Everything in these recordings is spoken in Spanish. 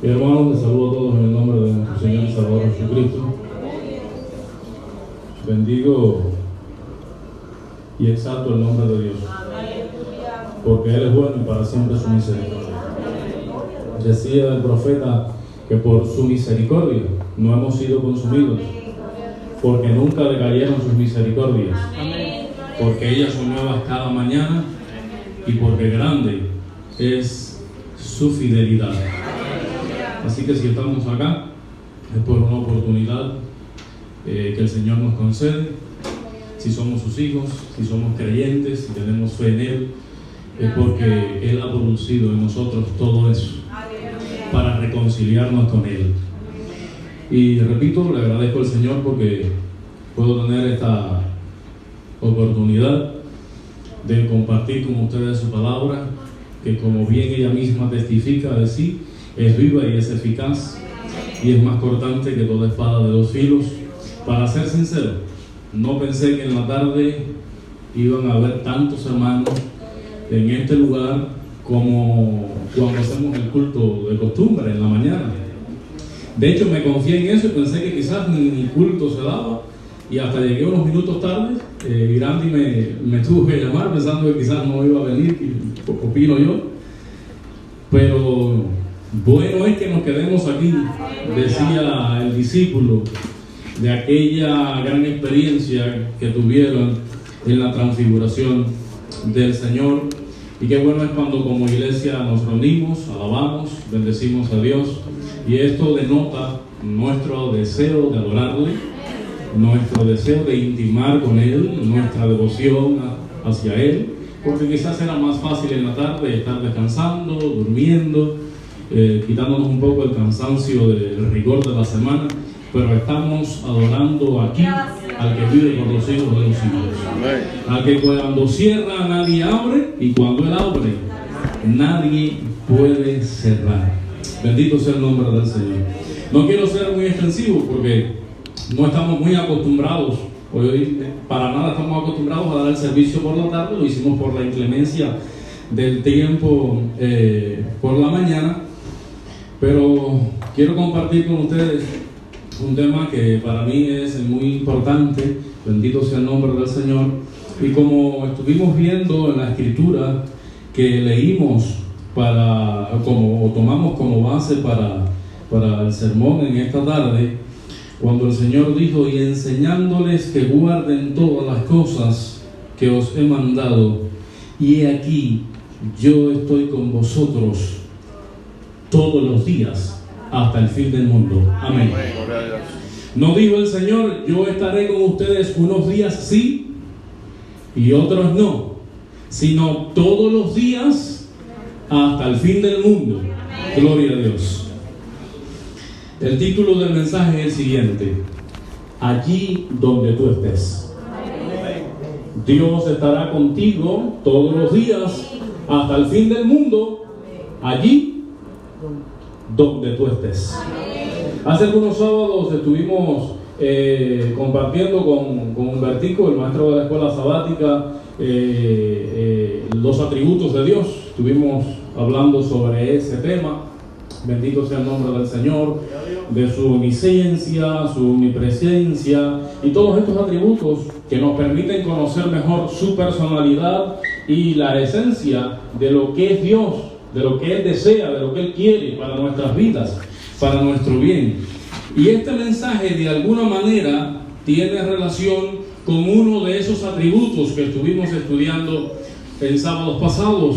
Mi hermano, les saludo a todos en el nombre de nuestro Señor y Salvador Jesucristo. Bendigo y exalto el nombre de Dios, porque Él es bueno y para siempre su misericordia. Decía el profeta que por su misericordia no hemos sido consumidos, porque nunca decayeron sus misericordias, porque ellas son nuevas cada mañana y porque grande es su fidelidad. Así que si estamos acá es por una oportunidad que el Señor nos concede. Si somos sus hijos, si somos creyentes, si tenemos fe en Él, es porque Él ha producido en nosotros todo eso para reconciliarnos con Él. Y repito, le agradezco al Señor porque puedo tener esta oportunidad de compartir con ustedes su palabra, que como bien ella misma testifica de sí, es viva y es eficaz y es más cortante que toda espada de dos filos. Para ser sincero, no pensé que en la tarde iban a haber tantos hermanos en este lugar como cuando hacemos el culto de costumbre en la mañana. De hecho, me confié en eso y pensé que quizás ni culto se daba, y hasta llegué unos minutos tarde. Irandi me tuvo que llamar pensando que quizás no iba a venir, opino yo, pero bueno es que nos quedemos aquí, decía el discípulo de aquella gran experiencia que tuvieron en la transfiguración del Señor. Y qué bueno es cuando como iglesia nos reunimos, alabamos, bendecimos a Dios, y esto denota nuestro deseo de adorarle, nuestro deseo de intimar con Él, nuestra devoción hacia Él, porque quizás era más fácil en la tarde estar descansando, durmiendo, quitándonos un poco el cansancio del rigor de la semana, pero estamos adorando aquí al que vive por los siglos de los siglos, al que cuando cierra nadie abre, y cuando Él abre nadie puede cerrar. Bendito sea el nombre del Señor. No quiero ser muy extensivo porque no estamos muy acostumbrados, hoy para nada estamos acostumbrados a dar el servicio por la tarde. Lo hicimos por la inclemencia del tiempo por la mañana, pero quiero compartir con ustedes un tema que para mí es muy importante. Bendito sea el nombre del Señor. Y como estuvimos viendo en la escritura que leímos o tomamos como base para el sermón en esta tarde, cuando el Señor dijo: y enseñándoles que guarden todas las cosas que os he mandado, y he aquí yo estoy con vosotros todos los días hasta el fin del mundo. Amén. No dijo el Señor: yo estaré con ustedes unos días sí y otros no, sino todos los días hasta el fin del mundo. Gloria a Dios. El título del mensaje es el siguiente: allí donde tú estés. Dios estará contigo todos los días hasta el fin del mundo, allí donde tú estés. Hace algunos sábados estuvimos compartiendo con Humbertico, el maestro de la escuela sabática, los atributos de Dios. Estuvimos hablando sobre ese tema. Bendito sea el nombre del Señor, de su omnisciencia, su omnipresencia y todos estos atributos que nos permiten conocer mejor su personalidad y la esencia de lo que es Dios, de lo que Él desea, de lo que Él quiere para nuestras vidas, para nuestro bien. Y este mensaje de alguna manera tiene relación con uno de esos atributos que estuvimos estudiando en sábados pasados,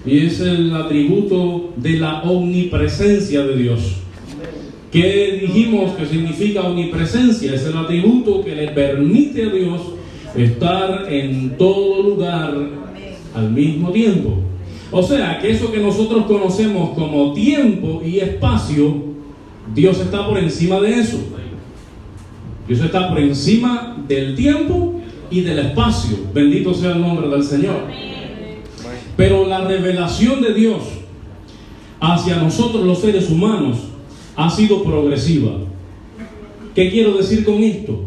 y es el atributo de la omnipresencia de Dios. ¿Qué dijimos que significa omnipresencia? Es el atributo que le permite a Dios estar en todo lugar al mismo tiempo. O sea, que eso que nosotros conocemos como tiempo y espacio, Dios está por encima de eso. Dios está por encima del tiempo y del espacio. Bendito sea el nombre del Señor. Pero la revelación de Dios hacia nosotros los seres humanos ha sido progresiva. ¿Qué quiero decir con esto?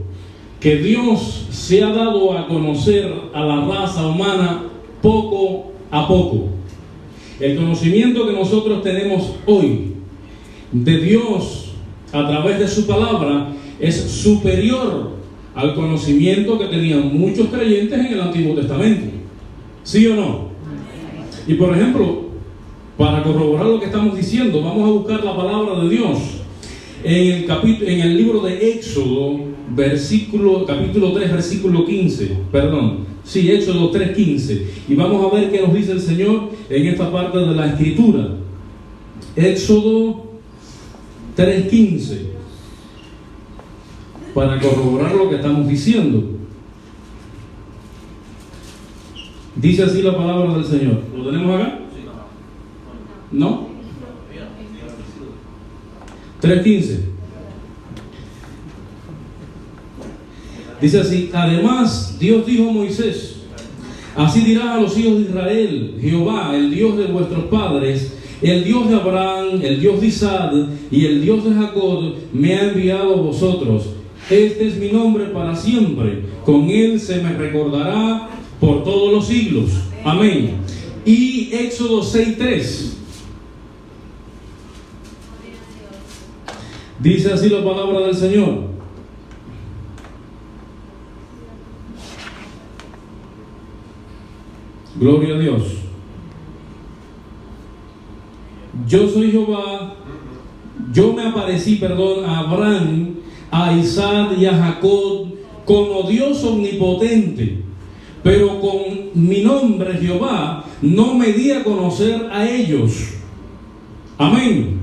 Que Dios se ha dado a conocer a la raza humana poco a poco. El conocimiento que nosotros tenemos hoy de Dios a través de su palabra es superior al conocimiento que tenían muchos creyentes en el Antiguo Testamento. ¿Sí o no? Y por ejemplo, para corroborar lo que estamos diciendo, vamos a buscar la palabra de Dios en el libro de Éxodo, capítulo 3, versículo 15. Éxodo 3:15. Y vamos a ver qué nos dice el Señor en esta parte de la Escritura. Éxodo 3:15. Para corroborar lo que estamos diciendo. Dice así la palabra del Señor. ¿Lo tenemos acá? ¿No? 3:15. Dice así: además Dios dijo a Moisés: así dirás a los hijos de Israel: Jehová, el Dios de vuestros padres, el Dios de Abraham, el Dios de Isaac y el Dios de Jacob, me ha enviado a vosotros. Este es mi nombre para siempre, con él se me recordará por todos los siglos. Amén. Y Éxodo 6:3. Dice así la palabra del Señor: gloria a Dios. Yo soy Jehová, yo me aparecí, a Abraham, a Isaac y a Jacob como Dios omnipotente, pero con mi nombre Jehová no me di a conocer a ellos. Amén.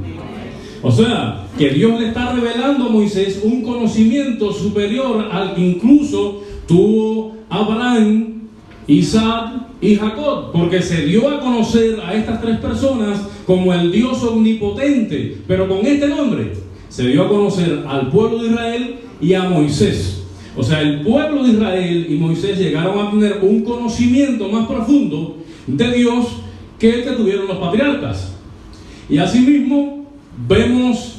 O sea, que Dios le está revelando a Moisés un conocimiento superior al que incluso tuvo Abraham, Isaac y Jacob, porque se dio a conocer a estas tres personas como el Dios omnipotente, pero con este nombre se dio a conocer al pueblo de Israel y a Moisés. O sea, el pueblo de Israel y Moisés llegaron a tener un conocimiento más profundo de Dios que el que tuvieron los patriarcas. Y asimismo vemos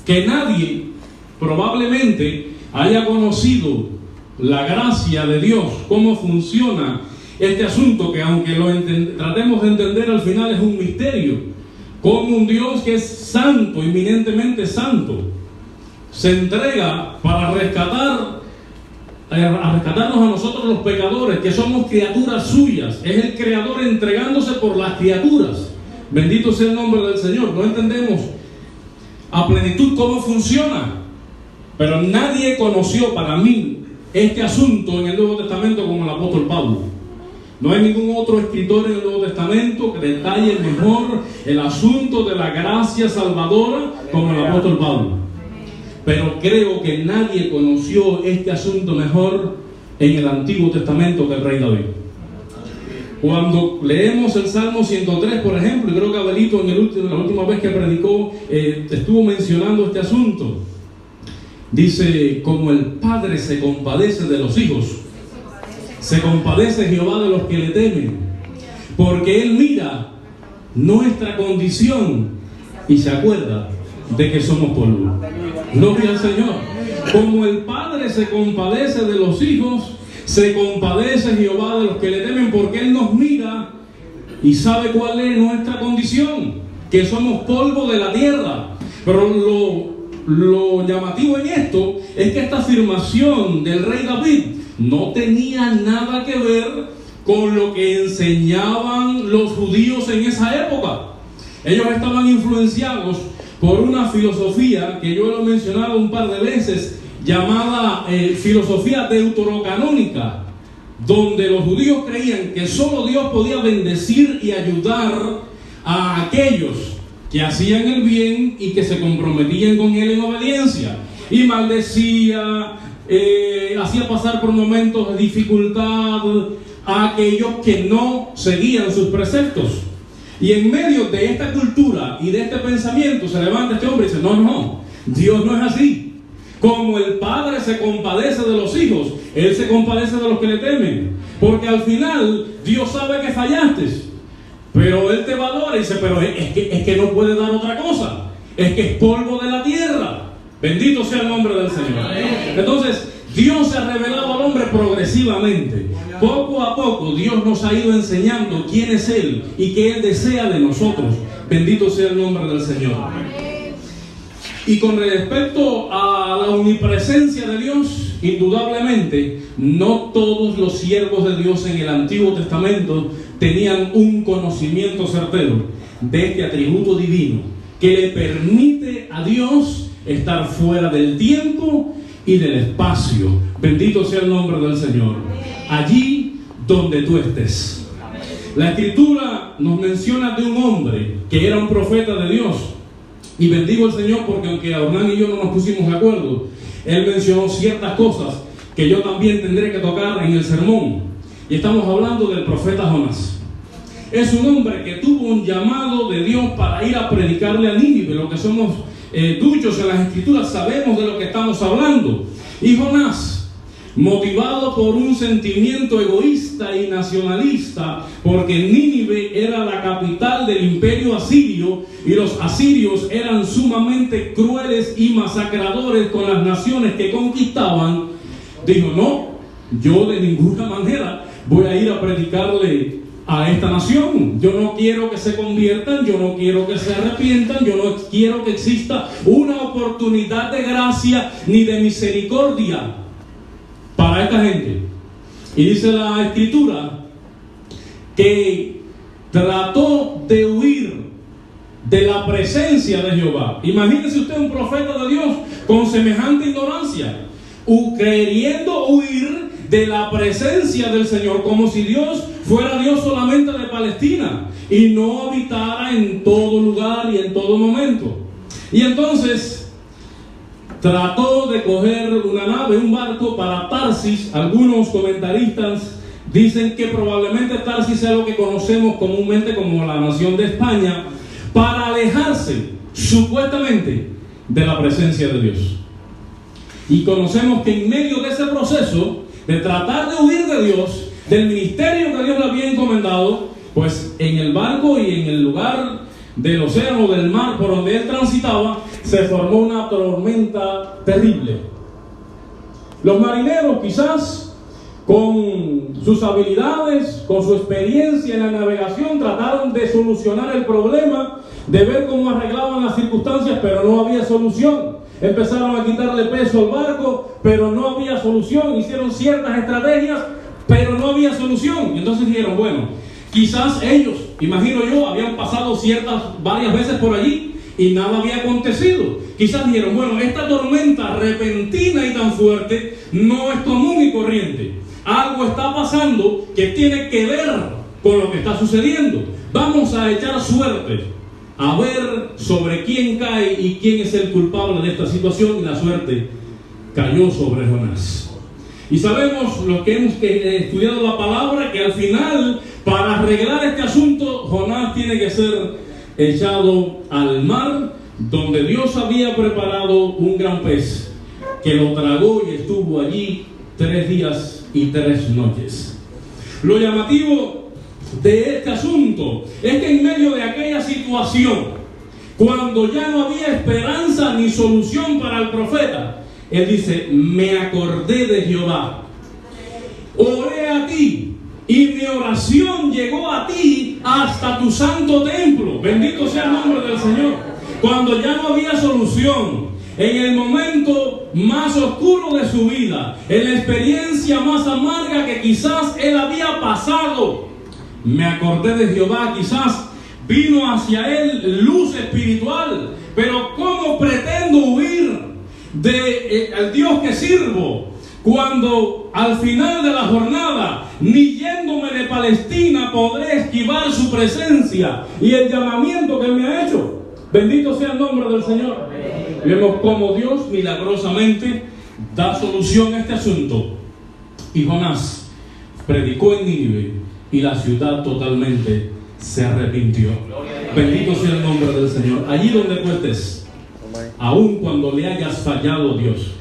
que nadie probablemente haya conocido la gracia de Dios, cómo funciona este asunto, que aunque tratemos de entender, al final es un misterio. Como un Dios que es santo, eminentemente santo, se entrega para rescatarnos a nosotros los pecadores, que somos criaturas suyas. Es el Creador entregándose por las criaturas. Bendito sea el nombre del Señor. No entendemos a plenitud cómo funciona, pero nadie conoció, para mí, este asunto en el Nuevo Testamento como el apóstol Pablo. No hay ningún otro escritor en el Nuevo Testamento que detalle mejor el asunto de la gracia salvadora como el apóstol Pablo. Pero creo que nadie conoció este asunto mejor en el Antiguo Testamento que el rey David. Cuando leemos el Salmo 103, por ejemplo, y creo que Abelito la última vez que predicó estuvo mencionando este asunto. Dice: como el Padre se compadece de los hijos, se compadece Jehová de los que le temen, porque Él mira nuestra condición y se acuerda de que somos polvo. Gloria al Señor. Como el Padre se compadece de los hijos, se compadece Jehová de los que le temen, porque Él nos mira y sabe cuál es nuestra condición, que somos polvo de la tierra. Pero lo llamativo en esto es que esta afirmación del rey David no tenía nada que ver con lo que enseñaban los judíos en esa época. Ellos estaban influenciados por una filosofía que yo lo he mencionado un par de veces, llamada filosofía deuterocanónica, donde los judíos creían que solo Dios podía bendecir y ayudar a aquellos que hacían el bien y que se comprometían con Él en obediencia, y maldecía, hacía pasar por momentos de dificultad a aquellos que no seguían sus preceptos. Y en medio de esta cultura y de este pensamiento se levanta este hombre y dice: no, Dios no es así. Como el Padre se compadece de los hijos, Él se compadece de los que le temen, porque al final Dios sabe que fallaste, pero Él te valora y dice: pero es que no puede dar otra cosa, es que es polvo de la tierra. Bendito sea el nombre del Señor. Entonces Dios se ha revelado al hombre progresivamente. Poco a poco Dios nos ha ido enseñando quién es Él y qué Él desea de nosotros. Bendito sea el nombre del Señor. Y con respecto a la omnipresencia de Dios, indudablemente, no todos los siervos de Dios en el Antiguo Testamento tenían un conocimiento certero de este atributo divino que le permite a Dios estar fuera del tiempo y del espacio. Bendito sea el nombre del Señor. Allí donde tú estés. La Escritura nos menciona de un hombre que era un profeta de Dios. Y bendigo al Señor porque aunque Hernán y yo no nos pusimos de acuerdo, él mencionó ciertas cosas que yo también tendré que tocar en el sermón. Y estamos hablando del profeta Jonás. Es un hombre que tuvo un llamado de Dios para ir a predicarle a Nínive. Los que somos duchos en las Escrituras sabemos de lo que estamos hablando. Y Jonás, motivado por un sentimiento egoísta y nacionalista, porque Nínive era la capital del imperio asirio y los asirios eran sumamente crueles y masacradores con las naciones que conquistaban, dijo: no, yo de ninguna manera voy a ir a predicarle a esta nación. Yo no quiero que se conviertan, yo no quiero que se arrepientan, yo no quiero que exista una oportunidad de gracia ni de misericordia para esta gente. Y dice la Escritura que trató de huir de la presencia de Jehová. Imagínese usted un profeta de Dios con semejante ignorancia, queriendo huir de la presencia del Señor, como si Dios fuera Dios solamente de Palestina y no habitara en todo lugar y en todo momento. Y entonces trató de coger una nave, un barco para Tarsis. Algunos comentaristas dicen que probablemente Tarsis sea lo que conocemos comúnmente como la nación de España, para alejarse supuestamente de la presencia de Dios. Y conocemos que en medio de ese proceso de tratar de huir de Dios, del ministerio que Dios le había encomendado, pues en el barco y en el lugar del océano, del mar por donde él transitaba, se formó una tormenta terrible. Los marineros, quizás con sus habilidades, con su experiencia en la navegación, trataron de solucionar el problema, de ver cómo arreglaban las circunstancias, pero no había solución. Empezaron a quitarle peso al barco, pero no había solución. Hicieron ciertas estrategias, pero no había solución. Y entonces dijeron: bueno, quizás ellos, imagino yo, habían pasado varias veces por allí y nada había acontecido. Quizás dijeron: bueno, esta tormenta repentina y tan fuerte no es común y corriente. Algo está pasando que tiene que ver con lo que está sucediendo. Vamos a echar suerte a ver sobre quién cae y quién es el culpable de esta situación. Y la suerte cayó sobre Jonás. Y sabemos, los que hemos estudiado la palabra, que al final, para arreglar este asunto, Jonás tiene que ser echado al mar, donde Dios había preparado un gran pez que lo tragó y estuvo allí 3 días y 3 noches. Lo llamativo de este asunto es que en medio de aquella situación, cuando ya no había esperanza ni solución para el profeta, él dice: me acordé de Jehová, oré a ti y mi oración llegó a ti hasta tu santo templo. Bendito sea el nombre del Señor. Cuando ya no había solución, en el momento más oscuro de su vida, en la experiencia más amarga que quizás él había pasado, me acordé de Jehová. Quizás vino hacia él luz espiritual. Pero ¿cómo pretendo huir del Dios que sirvo cuando al final de la jornada, ni yéndome de Palestina, podré esquivar su presencia y el llamamiento que me ha hecho? Bendito sea el nombre del Señor. Vemos cómo Dios milagrosamente da solución a este asunto. Y Jonás predicó en Nínive y la ciudad totalmente se arrepintió. Bendito sea el nombre del Señor. Allí donde tú estés, aun cuando le hayas fallado a Dios,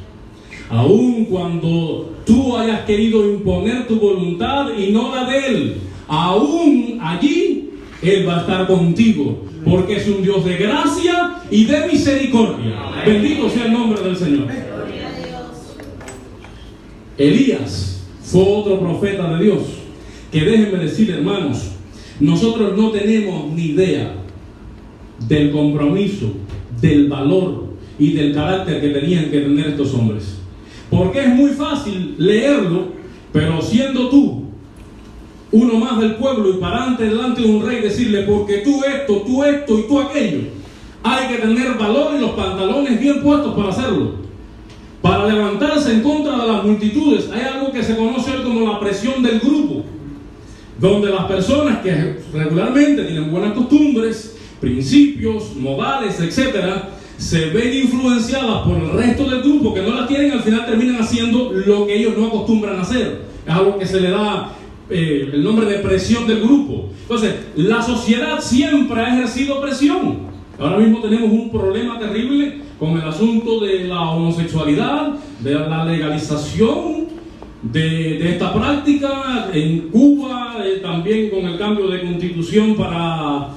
aun cuando tú hayas querido imponer tu voluntad y no la de Él, aún allí Él va a estar contigo, porque es un Dios de gracia y de misericordia. Bendito sea el nombre del Señor. Elías fue otro profeta de Dios, que déjenme decir, hermanos, nosotros no tenemos ni idea del compromiso, del valor y del carácter que tenían que tener estos hombres. Porque es muy fácil leerlo, pero siendo tú uno más del pueblo y pararte delante de un rey, decirle, porque tú esto y tú aquello, hay que tener valor y los pantalones bien puestos para hacerlo. Para levantarse en contra de las multitudes, hay algo que se conoce hoy como la presión del grupo, donde las personas que regularmente tienen buenas costumbres, principios, modales, etcétera, se ven influenciadas por el resto del grupo que no las tienen, al final terminan haciendo lo que ellos no acostumbran a hacer. Es algo que se le da el nombre de presión del grupo. Entonces, la sociedad siempre ha ejercido presión. Ahora mismo tenemos un problema terrible con el asunto de la homosexualidad, de la legalización de esta práctica en Cuba, también con el cambio de constitución para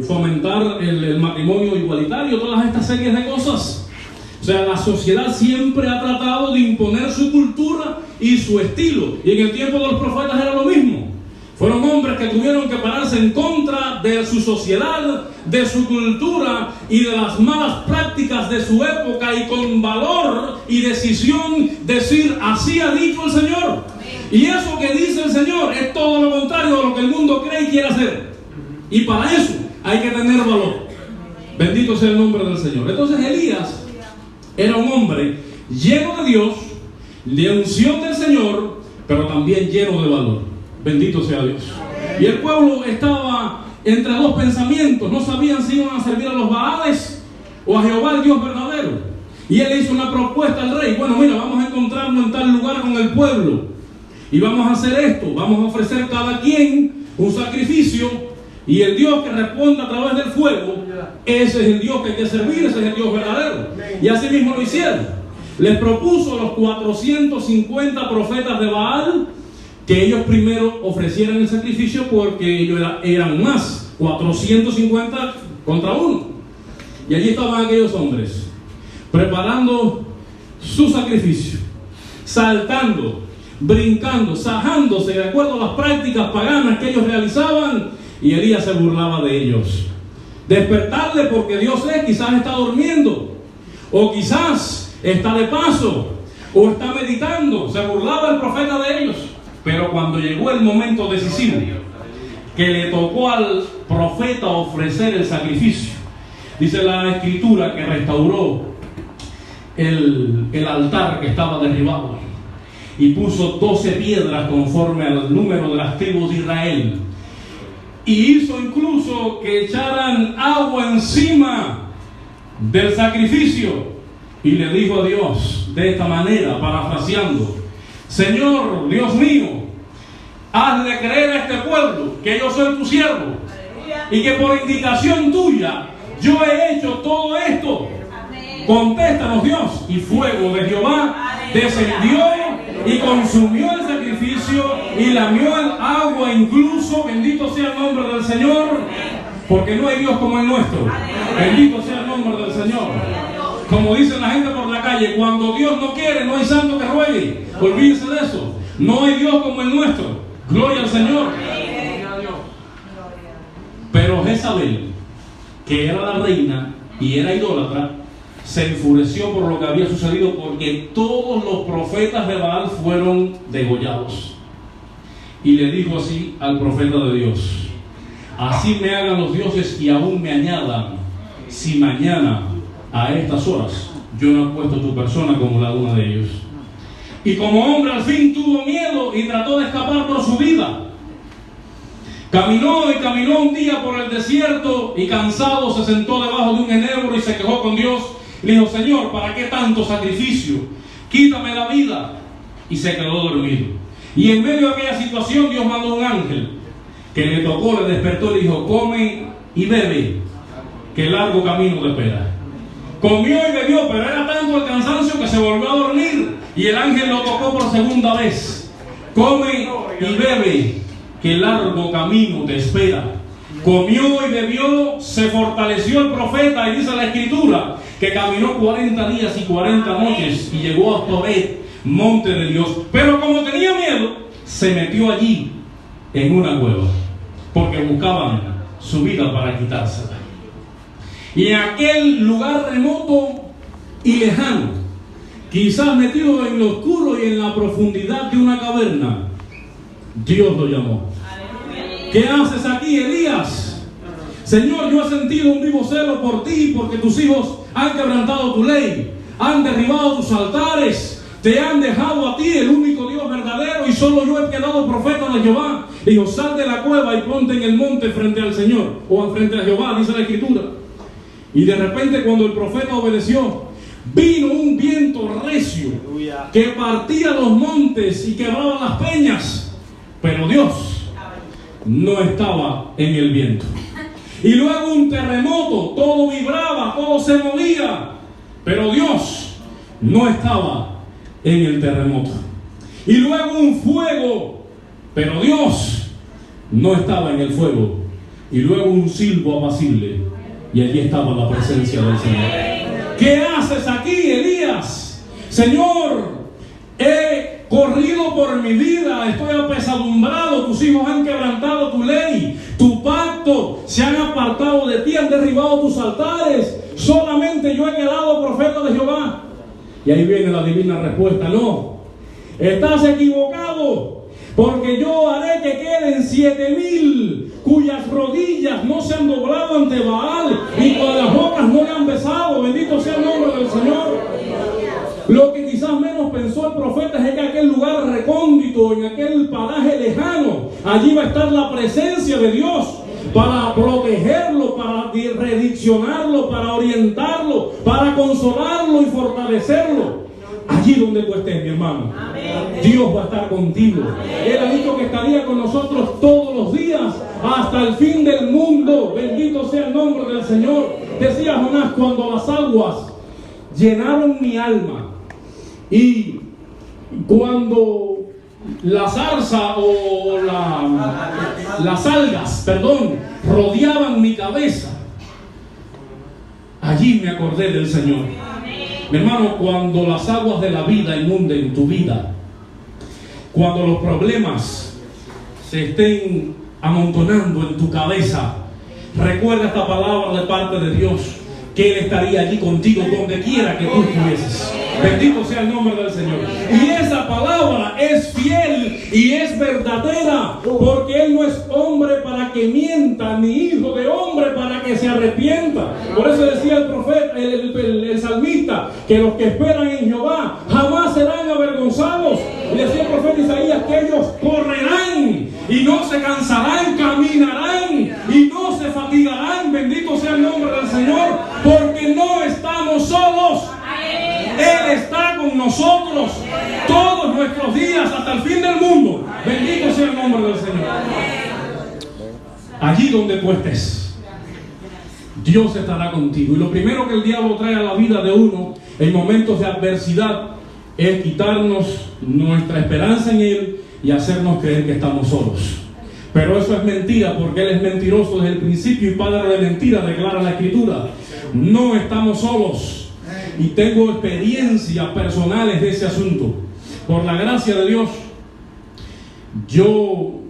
fomentar el matrimonio igualitario, todas estas series de cosas. O sea, la sociedad siempre ha tratado de imponer su cultura y su estilo, y en el tiempo de los profetas era lo mismo. Fueron hombres que tuvieron que pararse en contra de su sociedad, de su cultura y de las malas prácticas de su época, y con valor y decisión decir, así ha dicho el Señor. Y eso que dice el Señor es todo lo contrario a lo que el mundo cree y quiere hacer. Y para eso hay que tener valor. Bendito sea el nombre del Señor. Entonces Elías era un hombre lleno de Dios, de unción del Señor, pero también lleno de valor. Bendito sea Dios. Y el pueblo estaba entre dos pensamientos. No sabían si iban a servir a los Baales o a Jehová, el Dios verdadero. Y él hizo una propuesta al rey. Bueno, mira, vamos a encontrarnos en tal lugar con el pueblo y vamos a hacer esto. Vamos a ofrecer cada quien un sacrificio, y el Dios que responda a través del fuego, ese es el Dios que hay que servir, ese es el Dios verdadero. Y así mismo lo hicieron. Les propuso a los 450 profetas de Baal que ellos primero ofrecieran el sacrificio, porque ellos eran más, 450 contra 1. Y allí estaban aquellos hombres preparando su sacrificio, saltando, brincando, sajándose de acuerdo a las prácticas paganas que ellos realizaban. Y Elías se burlaba de ellos. Despertarle, porque Dios quizás está durmiendo, o quizás está de paso, o está meditando. Se burlaba el profeta de ellos. Pero cuando llegó el momento decisivo, que le tocó al profeta ofrecer el sacrificio, dice la Escritura que restauró el altar que estaba derribado y puso 12 piedras conforme al número de las tribus de Israel. Y hizo incluso que echaran agua encima del sacrificio. Y le dijo a Dios de esta manera, parafraseando: Señor, Dios mío, hazle creer a este pueblo que yo soy tu siervo, y que por indicación tuya yo he hecho todo esto. Contéstanos, Dios. Y fuego de Jehová descendió y consumió el sacrificio y lamió el agua incluso. Bendito sea el nombre del Señor, porque no hay Dios como el nuestro. Bendito sea el nombre del Señor. Como dice la gente por la calle, cuando Dios no quiere, no hay santo que ruegue. Olvídense de eso. No hay Dios como el nuestro. Gloria al Señor. Pero Jezabel, que era la reina y era idólatra, se enfureció por lo que había sucedido, porque todos los profetas de Baal fueron degollados. Y le dijo así al profeta de Dios: así me hagan los dioses y aún me añadan, si mañana a estas horas yo no he puesto tu persona como la de uno de ellos. Y como hombre al fin tuvo miedo y trató de escapar por su vida. Caminó y caminó un día por el desierto, y cansado se sentó debajo de un enebro y se quejó con Dios. Le dijo: Señor, ¿para qué tanto sacrificio? Quítame la vida. Y se quedó dormido. Y en medio de aquella situación Dios mandó un ángel que le tocó, le despertó y le dijo: come y bebe, que largo camino te espera. Comió y bebió, pero era tanto el cansancio que se volvió a dormir. Y el ángel lo tocó por segunda vez: come y bebe, que largo camino te espera. Comió y bebió, se fortaleció el profeta, y dice la Escritura que caminó 40 días y 40 noches y llegó a Toret, monte de Dios. Pero como tenía miedo, se metió allí en una cueva, porque buscaban su vida para quitársela. Y en aquel lugar remoto y lejano, quizás metido en lo oscuro y en la profundidad de una caverna, Dios lo llamó. ¿Qué haces aquí, Elías? Señor, yo he sentido un vivo celo por ti, porque tus hijos han quebrantado tu ley, han derribado tus altares, te han dejado a ti, el único Dios verdadero, y solo yo he quedado profeta de Jehová. Dijo, sal de la cueva y ponte en el monte frente al Señor, o frente a Jehová, dice la Escritura. Y de repente, cuando el profeta obedeció, vino un viento recio que partía los montes y quebraba las peñas, pero Dios no estaba en el viento. Y luego un terremoto, todo vibraba, todo se movía, pero Dios no estaba en el terremoto. Y luego un fuego, pero Dios no estaba en el fuego. Y luego un silbo apacible, y allí estaba la presencia del Señor. ¿Qué haces aquí, Elías? Señor, he corrido por mi vida, estoy apesadumbrado, tus hijos han quebrantado tu ley, tu pacto, se han apartado de ti, han derribado tus altares, solamente yo he quedado profeta de Jehová. Y ahí viene la divina respuesta: no, estás equivocado, porque yo haré que queden 7,000 cuyas rodillas no se han doblado ante Baal y cuyas bocas no le han besado. Bendito sea el nombre del Señor. Lo que quizás menos pensó el profeta es que en aquel lugar recóndito, en aquel paraje lejano, allí va a estar la presencia de Dios para protegerlo, para rediccionarlo, para orientarlo, para consolarlo y fortalecerlo. Allí donde tú estés, mi hermano, amén, Dios va a estar contigo. Amén. Él ha dicho que estaría con nosotros todos los días hasta el fin del mundo. Bendito sea el nombre del Señor. Decía Jonás, cuando las aguas llenaron mi alma y cuando la zarza o las algas, rodeaban mi cabeza, allí me acordé del Señor. Mi hermano, cuando las aguas de la vida inunden tu vida, cuando los problemas se estén amontonando en tu cabeza, recuerda esta palabra de parte de Dios, que Él estaría allí contigo donde quiera que tú estuvieses. Bendito sea el nombre del Señor. Y esa palabra es fiel y es verdadera, porque Él no es hombre para que mienta, ni hijo de hombre para que se arrepienta. Por eso decía el profeta, el salmista, que los que esperan en Jehová jamás serán avergonzados. Y decía el profeta Isaías que ellos correrán y no se cansarán, caminarán y no se fatigarán. Bendito sea el nombre del Señor, porque no estamos solos. Él está con nosotros todos nuestros días hasta el fin del mundo. Bendito sea el nombre del Señor. Allí donde tú estés, Dios estará contigo. Y lo primero que el diablo trae a la vida de uno en momentos de adversidad es quitarnos nuestra esperanza en Él y hacernos creer que estamos solos. Pero eso es mentira, porque Él es mentiroso desde el principio y padre de mentira, declara la Escritura. No estamos solos. Y tengo experiencias personales de ese asunto. Por la gracia de Dios, yo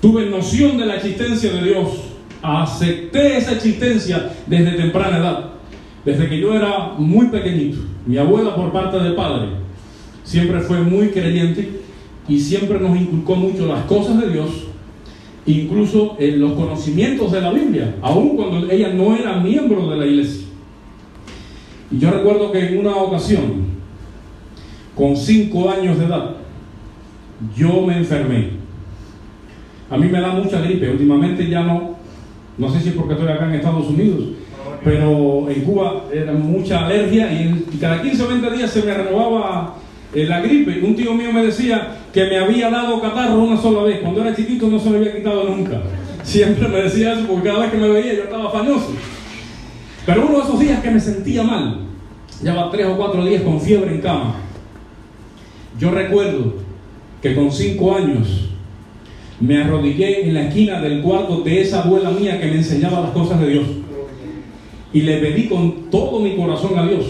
tuve noción de la existencia de Dios. Acepté esa existencia desde temprana edad, desde que yo era muy pequeñito. Mi abuela, por parte de padre, siempre fue muy creyente y siempre nos inculcó mucho las cosas de Dios, incluso en los conocimientos de la Biblia, aun cuando ella no era miembro de la iglesia. Y yo recuerdo que en una ocasión, con 5 años de edad, yo me enfermé. A mí me da mucha gripe, últimamente ya no sé si es porque estoy acá en Estados Unidos, pero en Cuba era mucha alergia y cada 15 o 20 días se me renovaba la gripe. Un tío mío me decía que me había dado catarro una sola vez. Cuando era chiquito no se me había quitado nunca. Siempre me decía eso porque cada vez que me veía yo estaba fañoso. Pero uno de esos días que me sentía mal, llevaba 3 o 4 días con fiebre en cama. Yo recuerdo que con 5 años me arrodillé en la esquina del cuarto de esa abuela mía que me enseñaba las cosas de Dios. Y le pedí con todo mi corazón a Dios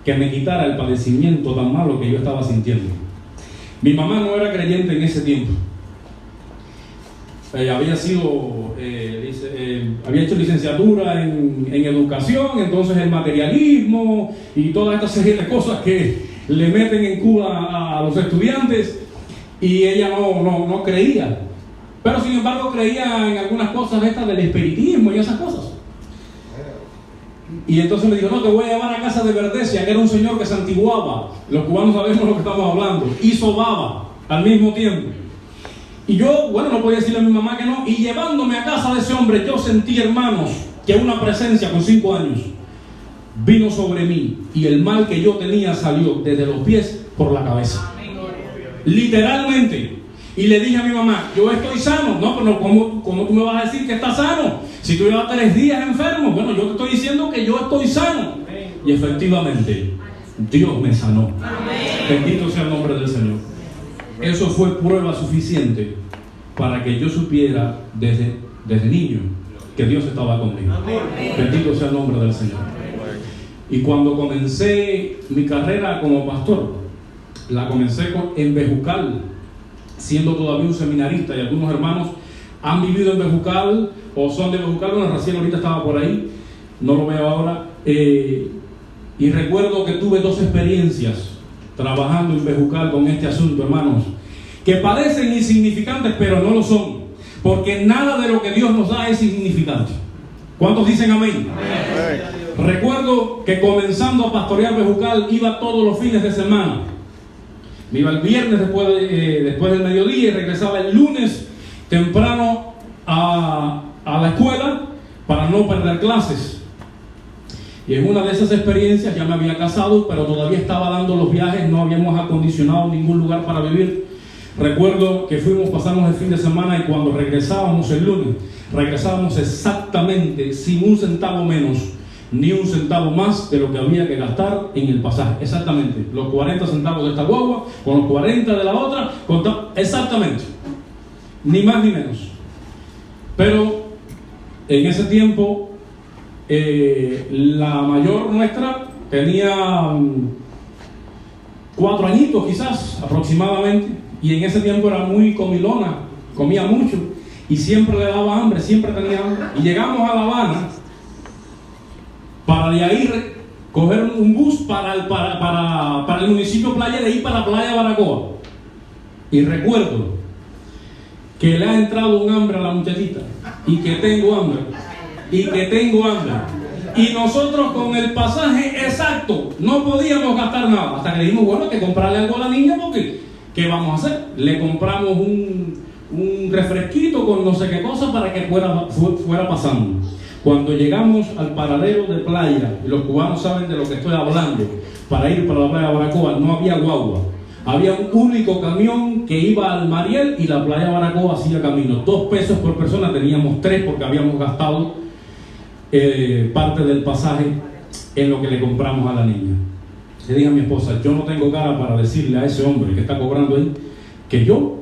que me quitara el padecimiento tan malo que yo estaba sintiendo. Mi mamá no era creyente en ese tiempo. Ella había sido, dice había hecho licenciatura en educación, entonces el materialismo y toda esta serie de cosas que le meten en Cuba a los estudiantes, y ella no creía, pero sin embargo creía en algunas cosas estas del espiritismo y esas cosas. Y entonces me dijo: no, te voy a llevar a casa de Verdesia, que era un señor que santiguaba, los cubanos sabemos lo que estamos hablando, y sobaba al mismo tiempo. Y yo, bueno, no podía decirle a mi mamá que no, y llevándome a casa de ese hombre, yo sentí, hermanos, que una presencia con 5 años vino sobre mí, y el mal que yo tenía salió desde los pies por la cabeza, literalmente. Y le dije a mi mamá: yo estoy sano. No, pero ¿cómo tú me vas a decir que estás sano? Si tú llevas 3 días enfermo. Bueno, yo te estoy diciendo que yo estoy sano. Y efectivamente, Dios me sanó. Bendito sea el nombre del Señor. Eso fue prueba suficiente para que yo supiera desde niño que Dios estaba conmigo. Bendito sea el nombre del Señor. Y cuando comencé mi carrera como pastor, la comencé en Bejucal, siendo todavía un seminarista, y algunos hermanos han vivido en Bejucal o son de Bejucal. Bueno, Raciel ahorita estaba por ahí, no lo veo ahora, y recuerdo que tuve 2 experiencias trabajando en Bejucal con este asunto, hermanos, que parecen insignificantes, pero no lo son, porque nada de lo que Dios nos da es insignificante. ¿Cuántos dicen amén? Amén. Recuerdo que comenzando a pastorear Bejucal, iba todos los fines de semana. Me iba el viernes después del mediodía y regresaba el lunes temprano a la escuela para no perder clases. Y en una de esas experiencias ya me había casado, pero todavía estaba dando los viajes, no habíamos acondicionado ningún lugar para vivir. Recuerdo que pasamos el fin de semana, y cuando regresábamos el lunes, regresábamos exactamente sin un centavo menos ni un centavo más de lo que había que gastar en el pasaje. Exactamente, los 40 centavos de esta guagua con los 40 de la otra, exactamente, ni más ni menos. Pero en ese tiempo la mayor nuestra tenía 4 añitos quizás aproximadamente, y en ese tiempo era muy comilona, comía mucho y siempre le daba hambre, siempre tenía hambre. Y llegamos a La Habana para de ahí coger un bus para el municipio Playa, de ir para la playa Baracoa. Y recuerdo que le ha entrado un hambre a la muchachita, y que tengo hambre, y que tengo hambre. Y nosotros con el pasaje exacto no podíamos gastar nada, hasta que le dijimos, bueno, hay que comprarle algo a la niña, porque ¿qué vamos a hacer? Le compramos un refresquito con no sé qué cosa para que fuera pasando. Cuando llegamos al paradero de playa, y los cubanos saben de lo que estoy hablando, para ir para la playa Baracoa, no había guagua. Había un único camión que iba al Mariel, y la playa Baracoa hacía camino. 2 pesos por persona, teníamos 3 porque habíamos gastado parte del pasaje en lo que le compramos a la niña. Le dije a mi esposa: yo no tengo cara para decirle a ese hombre que está cobrando ahí que yo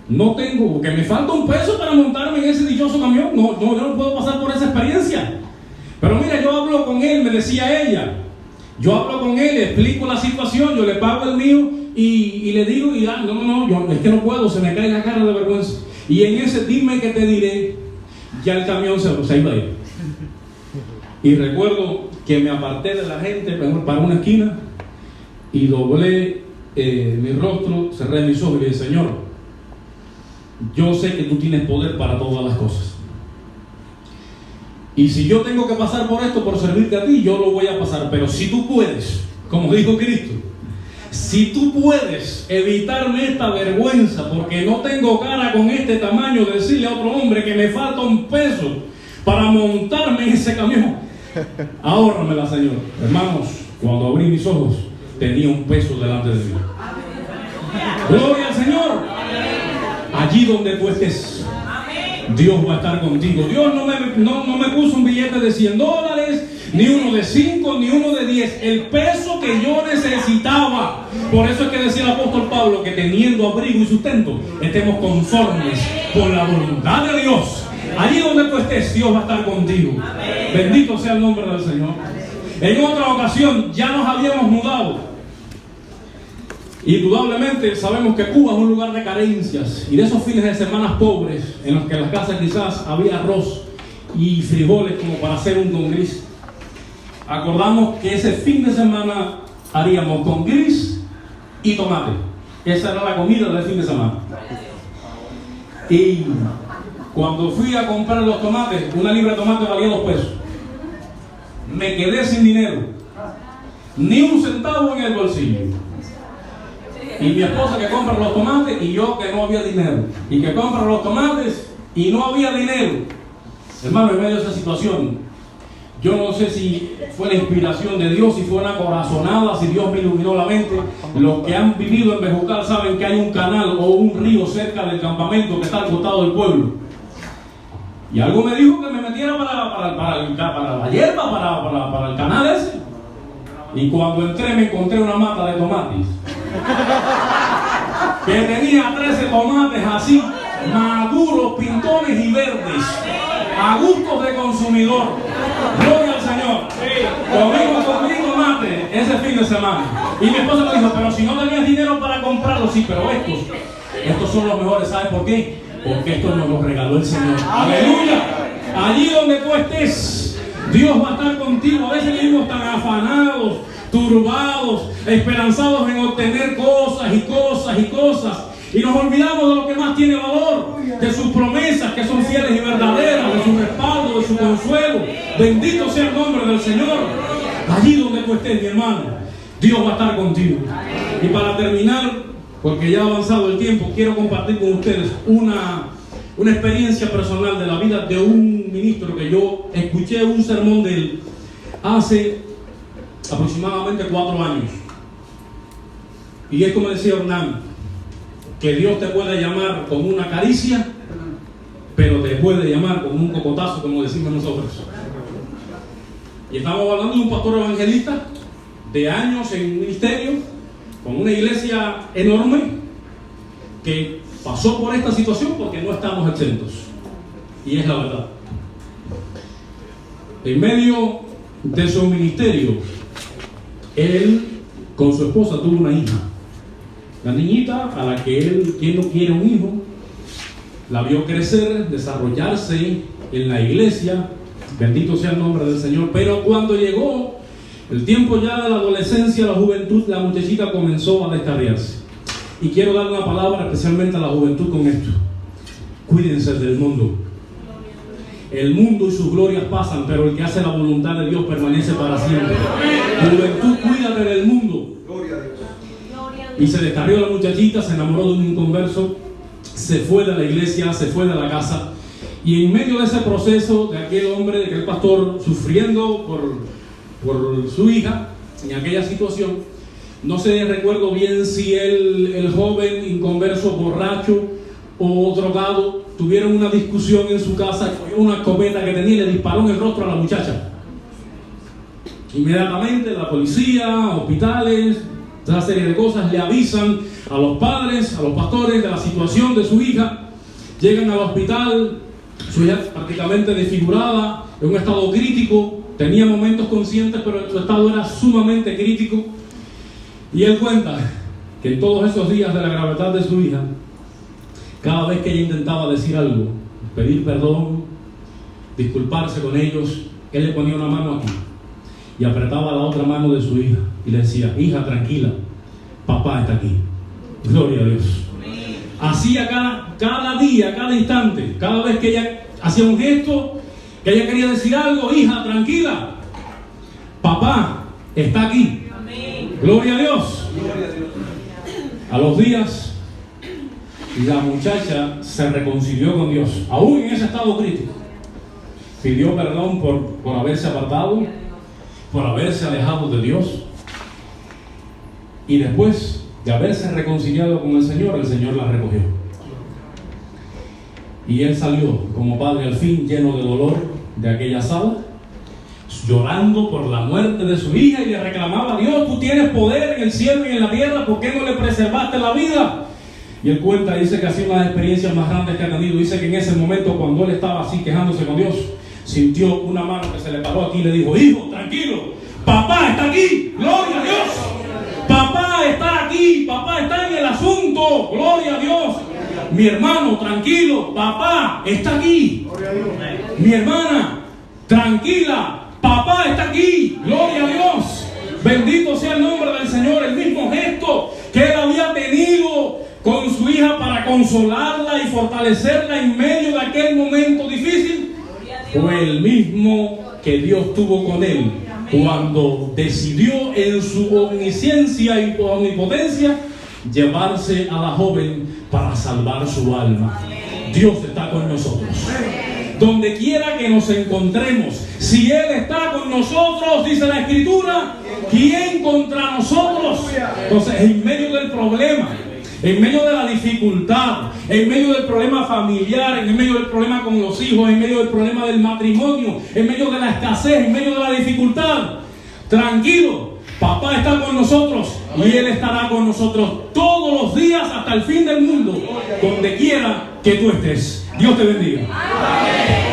no tengo, que me falta 1 peso para montarme en ese dichoso camión. No, yo no puedo pasar por esa experiencia. Pero mira, yo hablo con él, me decía ella. Yo hablo con él, le explico la situación, yo le pago el mío y le digo, y yo es que no puedo, se me cae la cara de vergüenza. Y en ese dime que te diré, ya el camión se iba a ir. Y recuerdo que me aparté de la gente para una esquina y doblé mi rostro, cerré mis ojos y le dije: Señor, yo sé que tú tienes poder para todas las cosas, y si yo tengo que pasar por esto por servirte a ti, yo lo voy a pasar. Pero si tú puedes, como dijo Cristo, si tú puedes evitarme esta vergüenza, porque no tengo cara con este tamaño de decirle a otro hombre que me falta 1 peso para montarme en ese camión, ahórramela, Señor. Hermanos, cuando abrí mis ojos, tenía 1 peso delante de mí. Gloria al Señor. Allí donde tú estés, Dios va a estar contigo. Dios no me puso un billete de $100, ni uno de 5, ni uno de 10. El peso que yo necesitaba. Por eso es que decía el apóstol Pablo que teniendo abrigo y sustento, estemos conformes con la voluntad de Dios. Allí donde tú estés, Dios va a estar contigo. Bendito sea el nombre del Señor. En otra ocasión ya nos habíamos mudado. Indudablemente sabemos que Cuba es un lugar de carencias, y de esos fines de semana pobres en los que en las casas quizás había arroz y frijoles como para hacer un con gris. Acordamos que ese fin de semana haríamos con gris y tomate. Esa era la comida del fin de semana. Y cuando fui a comprar los tomates, una libra de tomate valía 2 pesos. Me quedé sin dinero, ni un centavo en el bolsillo. Y mi esposa que compra los tomates y yo que no había dinero. Y que compra los tomates y no había dinero. Hermano, en medio de esa situación, yo no sé si fue la inspiración de Dios, si fue una corazonada, si Dios me iluminó la mente. Los que han vivido en Bejucal saben que hay un canal o un río cerca del campamento que está al costado del pueblo. Y algo me dijo que me metiera para la hierba, para el canal ese. Y cuando entré me encontré una mata de tomates que tenía 13 tomates así, maduros, pintones y verdes, a gustos de consumidor. Gloria al Señor. Comí tomate ese fin de semana. Y mi esposa me dijo, pero si no tenías dinero para comprarlos, sí, pero estos son los mejores. ¿Sabes por qué? Porque esto nos lo regaló el Señor. ¡Aleluya! Allí donde tú estés, Dios va a estar contigo. A veces vivimos tan afanados, turbados, esperanzados en obtener cosas y cosas y cosas. Y nos olvidamos de lo que más tiene valor, de sus promesas que son fieles y verdaderas, de su respaldo, de su consuelo. Bendito sea el nombre del Señor. Allí donde tú estés, mi hermano, Dios va a estar contigo. Y para terminar, porque ya ha avanzado el tiempo, quiero compartir con ustedes una experiencia personal de la vida de un ministro que yo escuché un sermón de él hace aproximadamente 4 años. Y es como decía Hernán, que Dios te puede llamar con una caricia, pero te puede llamar con un cocotazo, como decimos nosotros. Y estamos hablando de un pastor evangelista de años en ministerio, con una iglesia enorme, que pasó por esta situación porque no estamos exentos. Y es la verdad. En medio de su ministerio, él con su esposa tuvo una hija. La niñita a la que él, quien no quiere un hijo, la vio crecer, desarrollarse en la iglesia. Bendito sea el nombre del Señor. Pero cuando llegó el tiempo ya de la adolescencia, la juventud, la muchachita comenzó a descarriarse. Y quiero dar una palabra especialmente a la juventud con esto. Cuídense del mundo. El mundo y sus glorias pasan, pero el que hace la voluntad de Dios permanece para siempre. Juventud, cuídate del mundo. Y se descarrió la muchachita, se enamoró de un inconverso, se fue de la iglesia, se fue de la casa. Y en medio de ese proceso, de aquel hombre, de aquel pastor sufriendo por su hija, en aquella situación, no sé, recuerdo bien si el joven inconverso, borracho o drogado, tuvieron una discusión en su casa, cogió una escopeta que tenía y le disparó en el rostro a la muchacha. Inmediatamente la policía, hospitales, esa serie de cosas, le avisan a los padres, a los pastores de la situación de su hija. Llegan al hospital, su hija prácticamente desfigurada, en un estado crítico, tenía momentos conscientes, pero su estado era sumamente crítico. Y él cuenta que en todos esos días de la gravedad de su hija, cada vez que ella intentaba decir algo, pedir perdón, disculparse con ellos, él le ponía una mano aquí y apretaba la otra mano de su hija y le decía: hija, tranquila, papá está aquí. Gloria a Dios. Hacía cada día, cada instante, cada vez que ella hacía un gesto, que ella quería decir algo: hija, tranquila, papá está aquí. Gloria a Dios. A los días, la muchacha se reconcilió con Dios, aún en ese estado crítico. Pidió perdón por haberse apartado, por haberse alejado de Dios. Y después de haberse reconciliado con el Señor la recogió. Y él salió como padre al fin, lleno de dolor, de aquella sala, llorando por la muerte de su hija, y le reclamaba: Dios, tú tienes poder en el cielo y en la tierra, ¿por qué no le preservaste la vida? Y él cuenta, dice que ha sido una de las experiencias más grandes que ha tenido. Dice que en ese momento, cuando él estaba así quejándose con Dios, sintió una mano que se le paró aquí y le dijo: hijo, tranquilo, papá está aquí. Gloria a Dios. Papá está aquí, papá está en el asunto. Gloria a Dios. Mi hermano, tranquilo, papá está aquí. Mi hermana, tranquila, papá está aquí. Gloria a Dios. Bendito sea el nombre del Señor. El mismo gesto que él había tenido con su hija para consolarla y fortalecerla en medio de aquel momento difícil, fue el mismo que Dios tuvo con él cuando decidió en su omnisciencia y omnipotencia llevarse a la joven para salvar su alma. Dios está con nosotros. Donde quiera que nos encontremos, si Él está con nosotros, dice la Escritura, ¿quién contra nosotros? Entonces, en medio del problema, en medio de la dificultad, en medio del problema familiar, en medio del problema con los hijos, en medio del problema del matrimonio, en medio de la escasez, en medio de la dificultad, tranquilo, papá está con nosotros y Él estará con nosotros todos los días hasta el fin del mundo, donde quiera que tú estés. Dios te bendiga.